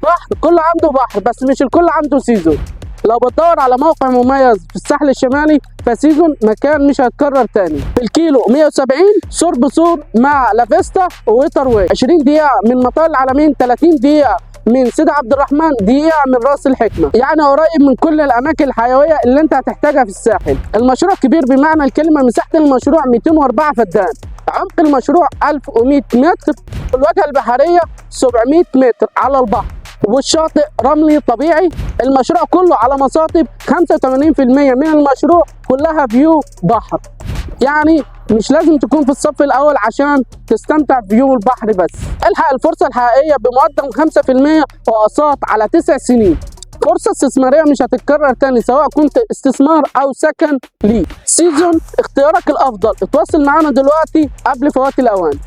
بحر، كل عنده بحر بس مش الكل عنده سيزون. لو بتدور على موقع مميز في الساحل الشمالي فسيزون مكان مش هيتكرر تاني. في الكيلو 170 سور بسور مع لافيستا ووتر واي، 20 دقيقة من مطار العلمين، 30 دقيقة من سيدي عبد الرحمن، دقيقة من راس الحكمة، يعني قريب من كل الأماكن الحيوية اللي أنت هتحتاجها في الساحل. المشروع كبير بمعنى الكلمة، مساحة المشروع 204 فدان، عمق المشروع 1100 متر، الواجهة البحرية 700 متر على البحر، والشاطئ رملي طبيعي. المشروع كله على مصاطب، 85% من المشروع كلها فيو بحر، يعني مش لازم تكون في الصف الأول عشان تستمتع بفيو البحر بس. الحق الفرصة الحقيقية بمقدم 5% وأقساط على 9 سنين. فرصة استثمارية مش هتتكرر تاني، سواء كنت استثمار أو سكن ليك. سيزون اختيارك الأفضل. اتواصل معانا دلوقتي قبل فوات الأوان.